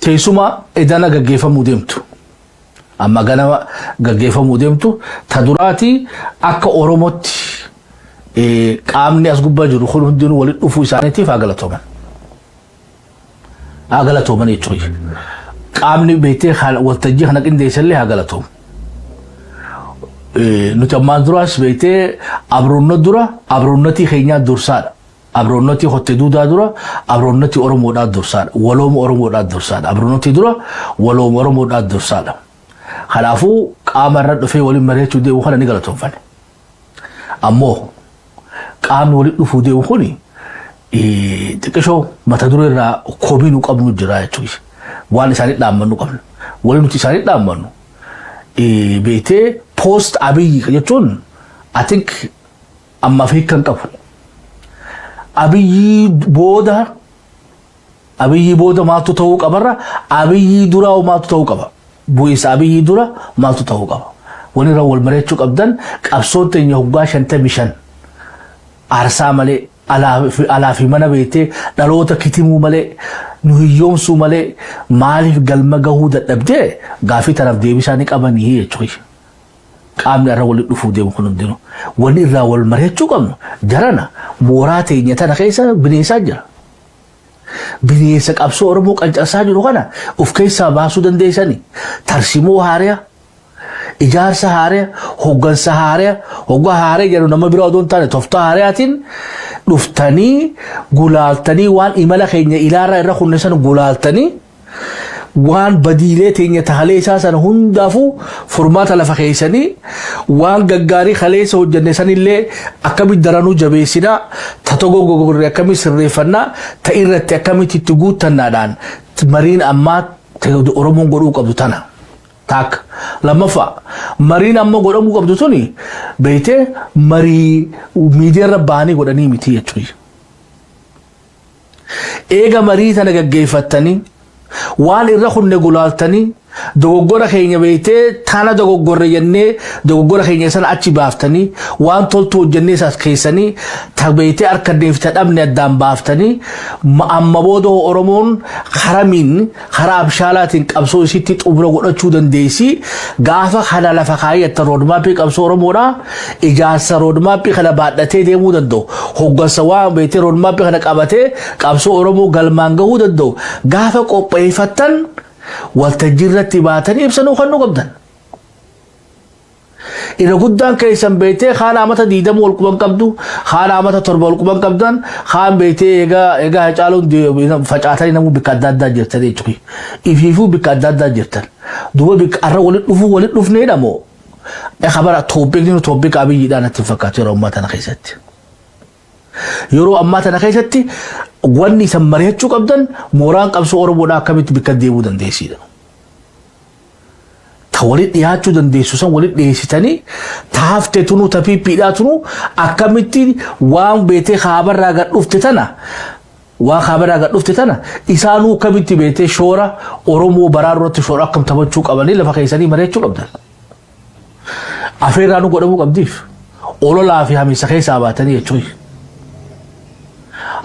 keessumaa edana gaggeeffamuu deemtu. Amma ganama gaggeeffamuu deemtu ta duraatii akka Oromootti qaamni as gubbaa jiru kun hundinuu walitti dhufuu isaaniitiif haa galatooman. Haa galatooman jechuudha. Qaamni beektee waltajjii kana qindeessallee haa galatoomu. Nuti ammaan duraas beektee abroonnotii keenyaa dursaadha. Abroonnotii hottee duudaa dura abroonnotii Oromoodhaa dursaadha. Walooma Oromoodhaa dursaadha. Abroonnotii dura walooma Oromoodhaa dursaadha. Kanaafuu qaama irra dhufee waliin mari'achuu deemu kana ni galatoomfanne. Ammoo qaamni walitti dhufuu deemu kuni xiqqishoo mata duree irraa komii nu qabnu jira jechuudha. Waan isaanii dhaammannu qabna. Waliin nuti isaanii dhaammannu beektee post Abiyyi jechuun I think amma fi kan qabu. Abiyyi booda maaltu ta'uu qabarra Abiyyi duraa maaltu ta'uu qaba. Bu'isa Abiyyi dura maaltu ta'uu qaba. Wani irra wal mari'achuu qabdan qabsoon teenya hoggaa 55 aarsaa malee alaa fi mana beektee dhaloota kitimuu malee nu hiyyoomsuu malee maaliif galma gahuu dadhabdee gaafii tanaaf deebisaa ni qabanii jechuudha. Qaamni irra walitti dhufuu deemu kun hundinuu wani irraa wal mari'achuu qabnu jarana mooraa teenya tana keessa bineensaa jira. Bineensa qabsoo Oromoo qancasaa jiru kana of keessaa baasuu dandeessanii tarsimoo haaraa ijaarsa haaraa hoggansa haaraa hoggaa haaraa jedhu nama biraa odoon taane toftaa haaraatiin dhuftanii gulaaltanii waan imala keenya ilaarraa irra hundeessan gulaaltanii waan badiilee teenya tahalee isaa sana hundaafuu furmaata lafa keessanii waan gaggaarii kaleessa hojjenne sanillee akkamitti daranuu jabeessinaa tatogogogorre akkamitti sirreeffannaa ta'irratti akkamitti itti guuttannaadhaan mariin ammaa Oromoon godhuu qabdu tana. Tak lammaffaa mariin amma godhamuu qabdu tuni beektee marii miidiyaarra bahanii godhanii miti jechuudha. Eega marii tana gaggeeffattanii waan irra kunne gulaaltanii dogoggora keenya beektee tana dogoggorre jennee dogoggora keenya sana achi baaftanii waan toltu hojjennee isaas keessanii beektee harka deemte dhabne addaan baaftanii amma booda Oromoon karaa abshaalaatiin qabsoo isitti xumura godhachuu dandeessi gaafa kana lafa kaayyatti roodmaappii qabsoo Oromoodhaa ijaarsa roodmaappii kana baadhatee deemuu danda'u hoggansa waan beektee roodmaappii kana qabatee qabsoo Oromoo galmaan gahuu danda'u gaafa qopheeffattan waltajjii irratti baatanii ibsanuu kan nu qabdan. Ina guddaan keessan beektee kaan amata 20 wal quban qabdu kaan amata 7 wal quban qabdan kaan beektee egaa caaluun facaatanii namuu bikka adda addaa jirtan jechuudha. Ifiifuu bikka adda addaa jirtan. Duuba bikka arra walitti dhufneedha moo kabara tooppiik Abiyyiidhaan itti fakkaatu yeroo ammaa tana keessatti. Yeroo ammaa tana keessatti wanni isan mari'achuu qabdan mooraan qabsoo Oromoodhaa akkamitti bikka deemuu dandeessidha. Ta walitti dhiyaachuu dandeessu san walitti dhiyeessitanii taaftee tunuu tapiippiidhaa tunuu akkamitti waan beektee kaabarraa gad dhufte tana isaanuu akkamitti beektee shoora Oromoo baraarratti shoora akkam taphachuu qabanii lafa keessanii mari'achuu qabdan. Afeerraa nu godhamuu qabdiif ololaa fi hamiisa keessaa baatanii jechuudha.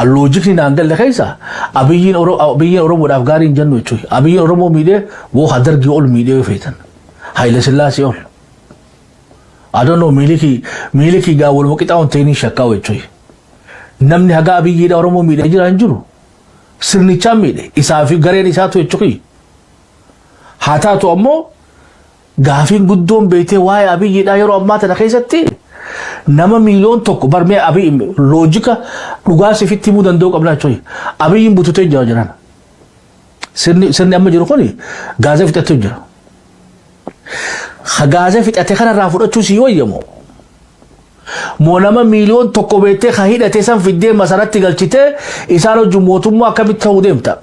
Loojikni naangalle keessa Abiyyiin Oromoodhaaf gaarii hin jennu jechuudha. Abiyyiin Oromoo miidhee woo hadargii ol miidhee feetan. Haile Sillaasee ol. I don't know miiliki gaa wal waqitaa on ta'anii shakkaa jechuudha. Namni haga Abiyyiidha Oromoo miidhee jira hin jiru. Sirnichaan miidhe isaa fi gareen isaatu jechuudha. Haa taatu ammoo gaafiin guddoon beektee waa'ee Abiyyiidhaa yeroo ammaa tana keessatti nama miliyoon tokko barmee Abiyyi loojika dhugaa sifitti himuu danda'u qabna jechuudha. Abiyyiin bututee jira jiran. Sirni amma jiru kuni gaazee fixatee jira. Gaazee fixatee kanarraa fudhachuu si wayyamoo. Moo nama miliyoon tokko beektee ka hidhatee san fiddee masaratti galchitee isaan hojii mootummaa akkamitti ta'uu deemta.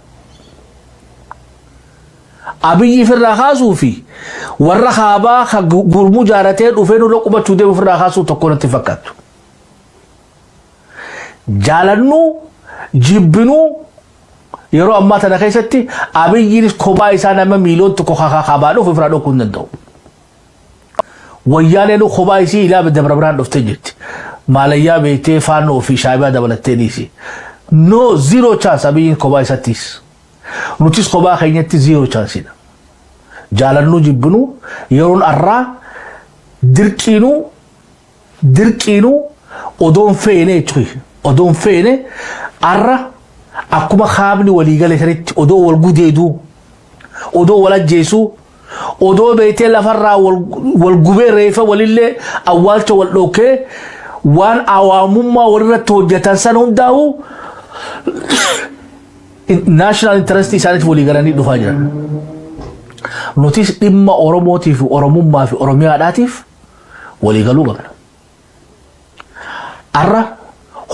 Abiyyi firraa kaasuu fi warra kaabaa gurmuu jaaratee dhufee nurra qubachuu deemu firraa kaasuu tokko natti fakkaatu. Jaalannuu jibbinuu yeroo ammaa tana keessatti Abiyyiinis kophaa isaa nama miliyoon tokko kaabaa dhufu firraa dhokuu hin danda'u. Wayyaaneen kophaa isii ilaa Dabra Birhaan dhuftee jirti. Maalayyaa beektee faannoo fi shaabiyaa dabalattee dhiisi. No zero chance Abiyyiin kophaa isattis. nutis kophaa keenyatti zero chaansiidha. Jaalannuu jibbinuu yeroon arraa dirqiinuu odoon feene jechuudha. Odoon feene arra akkuma kaabni waliigale sanitti odoo wal gudeeduu odoo wal ajjeesuu odoo beetee lafarraa wal gubee reefa walillee awwaalcha wal dhookee waan awaamummaa walirratti hojjetan san hundaa'u national interest isaaniif waliigalanii dhufaa jiran. Nutis dhimma Oromootiif Oromummaa fi Oromiyaadhaatiif waliigaluu qabna. Arra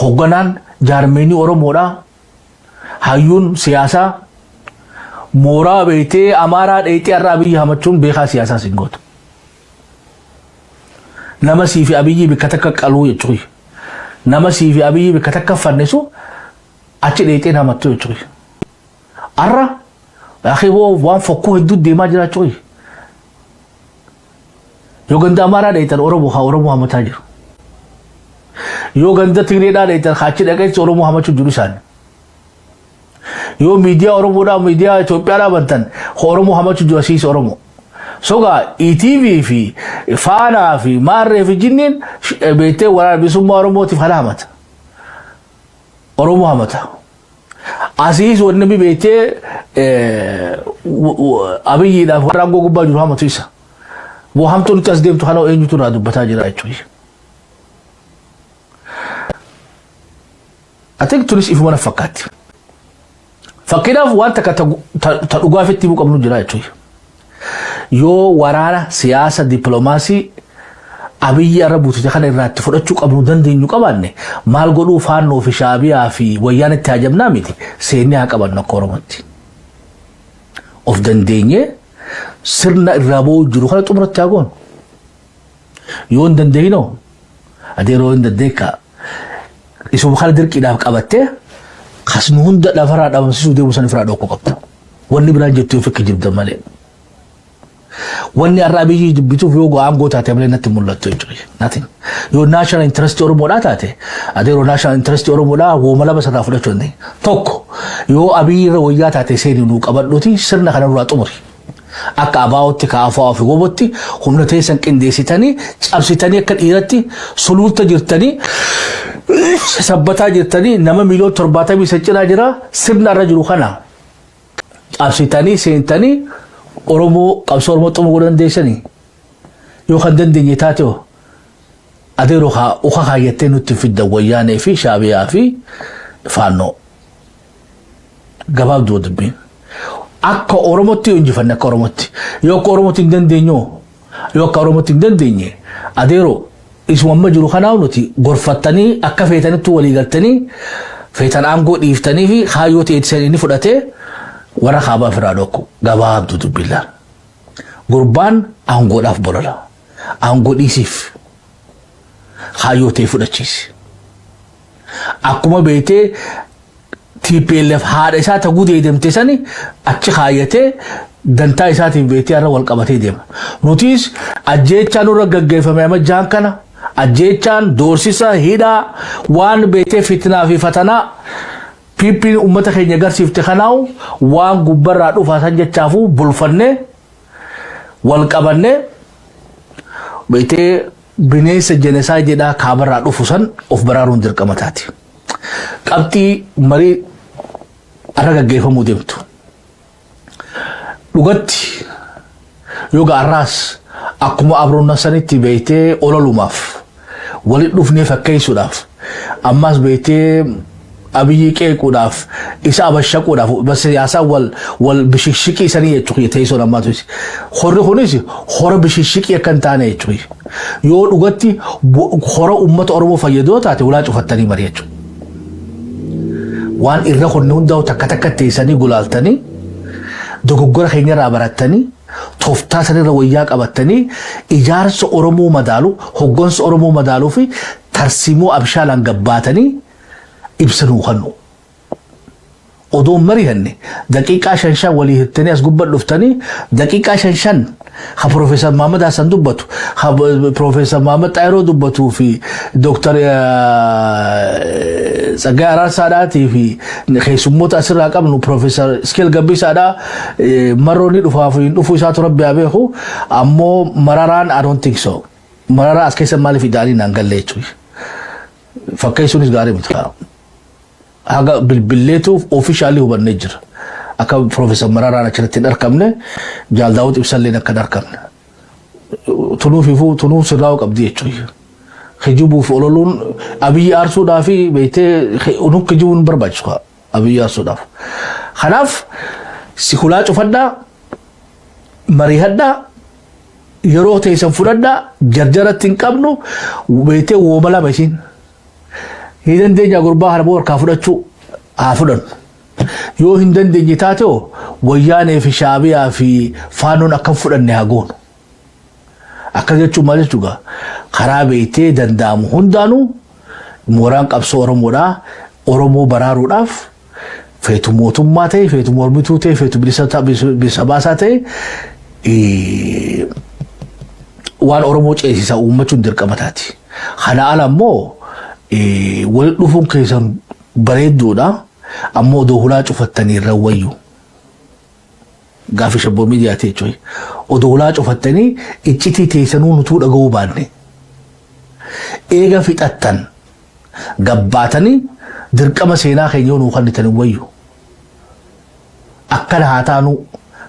hogganaan jaarmeenii Oromoodhaa hayyuun siyaasaa mooraa beetee Amaaraa dheetee arraa Abiyyi hamachuun beekaa siyaasaa sin gootu. Nama siifi Abiyyi bikka takka qaluu jechuudha. Nama siifi Abiyyi bikka takka fannisu achi dheetee hamattu jechuudha. Arra akhiiboo waan fokkuu hedduu deemaa jira jechuudha. Yoo ganda Amaaraa dheetan Oromoo hamataa jiru. Yoo ganda Tigreedhaa dheetan achi dhaqeetti Oromoo hamachuu jiru isaanii. Yoo miidiyaa Oromoodhaa miidiyaa Itoophiyaadhaa bantan Oromoo hamachuu jiru asiis Oromoo. Sogaa ETV fi Faanaa fi Maarree fi Jinniin beektee waraana bilisummaa Oromootiif hala hamata. Oromoo hamata. Asiis wanni beektee Abiyyiidhaaf warra aangoo gubbaa jiru hamatu isa. Boo hamtuu nuti as deemtu kana eenyutu irraa dubbataa jira jechuudha. Ati tunis ifuma na fakkaatti. Fakkiidhaaf waan takka ta dhugaafitti himuu qabnu jira jechuudha. Yoo waraana siyaasa dippiloomaasii Abiyyi irra buutute kana irraatti fudhachuu qabnu dandeenyu qabaanne maal godhuu Faannoo fi Shaabiyaa fi Wayyaan itti hajamnaa miti seennee haa qabannu akka Oromootti. Of dandeenyee sirna irraa ba'uu jiru kana xumuratti haa goonu. Yoo hin dandeenyinoo adeeroo hin dandeekkaa isuma kana dirqiidhaaf qabattee kasnu hunda lafarraa dhabamsiisuu deemu san ifraa dhokko qabda. Wanni biraan jettu yoo fikki jibda malee. Wanni arraa Abiyyi jibbituuf yoo aangoo taate malee natti mul'attu jechuudha. Nothing. Yoo national interest Oromoodhaa taate adeeroo national interest Oromoodhaa wooma lama sarraa fudhachuu dandeenye. Tokko yoo Abiyyi irra wayyaa taate seenii nuu qabadhuuti sirna kana duraa xumuri. Akka abaa'ootti kaafaa fi gobotti humna teessan qindeessitanii cabsitanii akka dhiiratti suluulta jirtanii sabbataa jirtanii nama miliyoona 70 cinaa jira sirna irra jiru kana cabsitanii seentanii Oromoo qabsoo Oromoo xumuruu dandeessanii yoo kan dandeenye taate adeeroo uka kaayyattee nutti fidda Wayyaanee fi Shaabiyaa fi Faannoo gabaabduu dubbiin. Akka Oromootti injifanne akka Oromootti yoo akka Oromootti hin dandeenye adeeroo isuma amma jiru kanaa nuti gorfattanii akka feetanitti walii galtanii feetan aangoo dhiiftanii fi kaayyoo ta'e inni fudhatee warra kaabaa firaa dhokku gabaabduu dubbillaan. Gurbaan aangoodhaaf bolola. Aangoo dhiisiif kaayyoo ta'e fudhachiisi. Akkuma beektee TPLF haadha isaa ta'uu deemte sani achi kaayyatee dantaa isaatiin beektee irra wal qabatee deema. Nutis ajjeechaan irra gaggeeffame amma jaan kana ajjeechaan doorsisa hidhaa waan beektee fitnaa fi fatanaa piippiin uummata keenya agarsiifte kanaawu waan gubbarraa dhufaa san jechaafu bulfannee wal qabannee beektee bineensa jenesaa jedhaa kaabarraa dhufu san of baraaruun dirqama taati. Qabxii marii arra gaggeeffamuu deemtu. Dhugatti yoo gaarraas akkuma abroonna sanitti beektee ololumaaf walit dhufnee fakkeessuudhaaf ammas beektee Abiyyi qeequudhaaf isa abashaquudhaaf bas siyaasaa wal bishishikii sanii jechuudha teessoon ammaatu horri kunis hora bishishikii akka hin taane jechuudha. Yoo dhugatti hora uummata Oromoo fayyadoo taate ulaa cufattanii marii jechuudha. Waan irra honni hundaa'u takka takka teessanii gulaaltanii dogoggora keenyarraa barattanii tooftaa sanirra wayyaa qabattanii ijaarsa Oromoo madaalu hoggansa Oromoo madaaluu fi tarsiimoo abshaalaan gabbaatanii ibsanuu kannu. Odoon mari'anne daqiiqaa 5 walii hirtanii as gubba dhuftanii daqiiqaa 5 بروفيسور محمد حسن دبتو بروفيسور محمد طاهر دبتو في دكتور سجى راساداتي في خيسموت أسرع قبل بروفيسور سكيل قبي سادا مروني دفوا سات ربي أبيه أمو مراران I don't think so مرارا أسكيس مالي في داري نانجل ليتوي فكيسونيس غاري متخا هذا بالليتو أوفيشالي هو بالنجر أكا بروفيسور مرارا نشرتين أركمنا جال داود إبسال لنا كدار كمنا تنو فيفو تنو سراو قبدي يتوي خجوبو فولولون أبي أرسو دافي بيته أنو خجوبون برباجوا أبي أرسو داف خلاف سيكولا شوفنا مريهنا يروح تيسن فرنا جرجرة تنكمنو بيته وملا ماشين هيدن دنيا غربا هربور كافرتشو هافدن يو هندن دنيا تاتو ويانه في شعبية في فانون أكفرن نهاجون أكاديتشو مالشوغا خرابيتي دندام هندانو موران قبسو أورمو برارو داف فيتو موتوم ماتي فيتو مورميتو تي فيتو بسباسا تي وان أورمو جيسيسا أمتشو درقمتاتي خنا على مو ولدفون كيسان بريدو دا أمو دوهلا شفتني رويو غافي شبو ميديا تيجوي ودوهلا شفتني إجتي تيسانو نتود أغو باني إيغا في تتن غباتني درقم سينا خينيون وخاني تنويو أكد هاتانو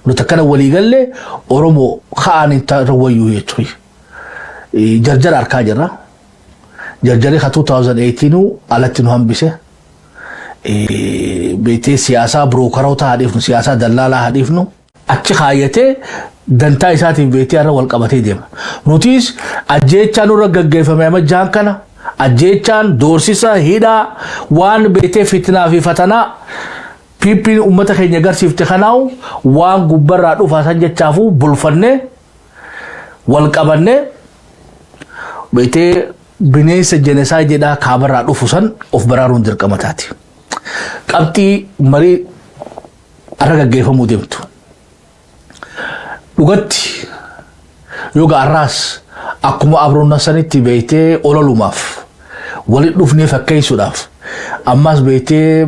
نتكن ولي قال أورمو خاني ترويو يجوي جرجر أركا جرا جرجري خطو 2018 على هم بيسه بيتي سياسة بروكرو تهديفنو سياسة دلالة هديفنو أكي خايته دنتا إساتي بيتي أنا والقبتي ديما نوتيس أجيتشان ورقاقه فميما جان كان أجيتشان دورسيسا هيدا وان بيتي فتنا في فتنا بيبين أمتا خي نيغر سيفتخناو وان قبر رادو فاسان جتشافو بلفنه والقبنه بيتي بنيس الجنساء جدا خبر رادو فسان of برارون درقمتاتي قبتي مري أرقاقه فمودمتو لغتي يوغا الراس أكما أبرونا سنتي بيتي أولو ماف ولد نفني فكيسو داف أماس بيتي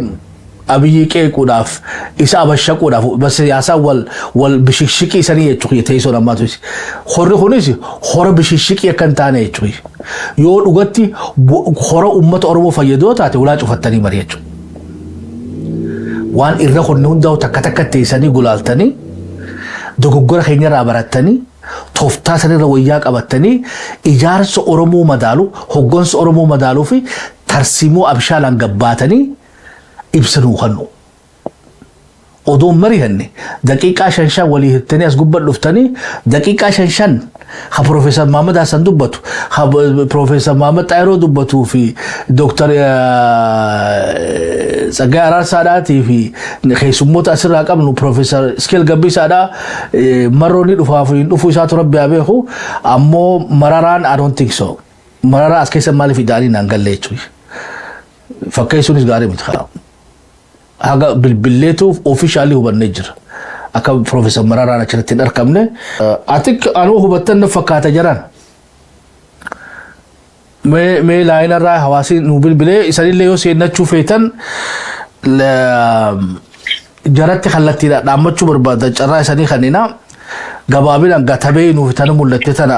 أبي كيكو داف إسا أبشاكو داف بس ياسا والبشيشيكي سنية يتوكي تيسو نما توسي خوري خونيسي خوري بشيشيكي يكنتاني يتوكي يو لغتي خوري أمة أرمو فيدو تاتي ولا تفتني مريتو وان إرخو نونداو تكتك تيساني قلالتاني دوغوغورا خينيا رابراتاني توفتا سني روياك أبتاني إجارس أرمو مدالو هقونس أرمو مدالو في ترسيمو أبشالان قباتاني إبسنو خنو ودوم مريهني دقيقة شنشان ولي هتاني أسقبت لفتاني دقيقة شنشان بروفيسور محمد حسن دبتو بروفيسور محمد طاهر دبتو في دكتور سجى راساداتي في خيسموت أسرع قبل بروفيسور سكيل قبي سادا مروني دفوا سات ربي أبيه أمو مراران I don't think so مرارا أسكيس مالي في داري نانجل ليتوي فكيسونيس غاري متخا هذا بالليتو أوفيشالي هو بالنجر أكا بروفيسور مرارا نشرتين أركمنا أتك أنا هو بتن فكات جران मैं लाइनर रहा हवासी नूबिल बिले इसरी ले यो सेना चुफेतन जरत खलती दा दामचु बरबाद चरा इसनी खनीना गबाबिन गथबे नूफतन मुल्लते तना